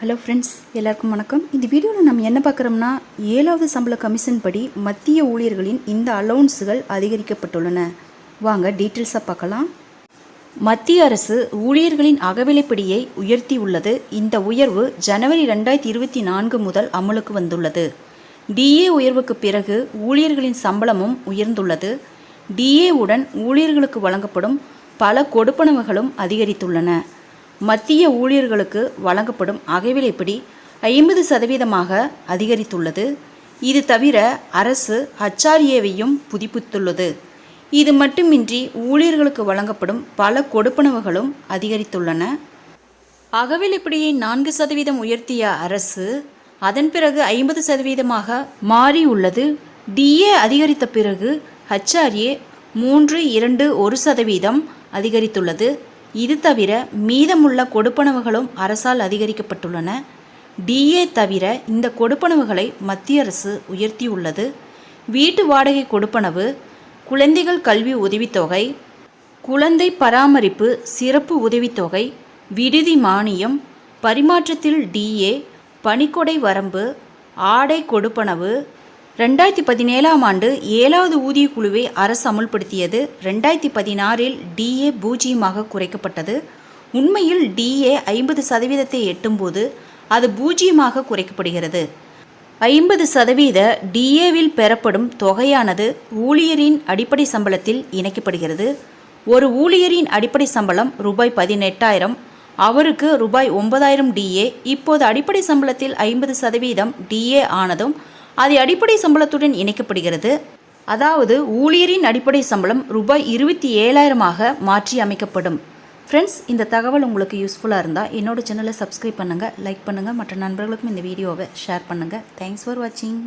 Hello friends, எல்லாருக்கும் வணக்கம். இந்த வீடியோவில் நம்ம என்ன பார்க்குறோம்னா, 7வது சம்பள கமிஷன் படி மத்திய ஊழியர்களின் இந்த அலோன்ஸுகள் அதிகரிக்கப்பட்டுள்ளன. வாங்க டீட்டெயில்ஸாக பார்க்கலாம். மத்திய அரசு ஊழியர்களின் அகவிலைப்படியை உயர்த்தியுள்ளது. இந்த உயர்வு ஜனவரி 2024 முதல் அமலுக்கு வந்துள்ளது. டிஏ உயர்வுக்கு பிறகு ஊழியர்களின் சம்பளமும் உயர்ந்துள்ளது. டிஏ உடன் ஊழியர்களுக்கு வழங்கப்படும் பல கொடுப்பனவுகளும் அதிகரித்துள்ளன. மத்திய ஊழியர்களுக்கு வழங்கப்படும் அகவிலைப்படி 50% அதிகரித்துள்ளது. இது தவிர அரசு HRAவையும் புதுப்பித்துள்ளது. இது மட்டுமின்றி ஊழியர்களுக்கு வழங்கப்படும் பல கொடுப்பனவுகளும் அதிகரித்துள்ளன. அகவிலைப்படியை 4% உயர்த்திய அரசு அதன் பிறகு 50% மாறியுள்ளது. டிஏ அதிகரித்த பிறகு HRA 3.21% அதிகரித்துள்ளது. இது தவிர மீதமுள்ள கொடுப்பனவுகளும் அரசால் அதிகரிக்கப்பட்டுள்ளன. டிஏ தவிர இந்த கொடுப்பனவுகளை மத்திய அரசு உயர்த்தியுள்ளது. வீட்டு வாடகை கொடுப்பனவு, குழந்தைகள் கல்வி உதவித்தொகை, குழந்தை பராமரிப்பு சிறப்பு உதவித்தொகை, விடுதி மானியம், பரிமாற்றத்தில் டிஏ, பணிக்கொடை வரம்பு, ஆடை கொடுப்பனவு. 2017ஆம் ஆண்டு 7வது ஊதிய குழுவை அரசு அமுல்படுத்தியது. 2016இல் டிஏ 0 குறைக்கப்பட்டது. உண்மையில் டிஏ 50% எட்டும்போது அது 0 குறைக்கப்படுகிறது. 50% டிஏவில் பெறப்படும் தொகையானது ஊழியரின் அடிப்படை சம்பளத்தில் இணைக்கப்படுகிறது. ஒரு ஊழியரின் அடிப்படை சம்பளம் ரூபாய் 18,000, அவருக்கு ரூபாய் 9,000 டிஏ. இப்போது அடிப்படை சம்பளத்தில் 50% டிஏ ஆனதும் அது அடிப்படை சம்பளத்துடன் இணைக்கப்படுகிறது. அதாவது ஊழியரின் அடிப்படை சம்பளம் ரூபாய் 27,000 மாற்றி அமைக்கப்படும். ஃப்ரெண்ட்ஸ், இந்த தகவல் உங்களுக்கு யூஸ்ஃபுல்லாக இருந்தால் என்னோட சேனலை சப்ஸ்கிரைப் பண்ணுங்கள், லைக் பண்ணுங்கள், மற்ற நண்பர்களுக்கும் இந்த வீடியோவை ஷேர் பண்ணுங்கள். தேங்க்ஸ் ஃபார் வாட்சிங்.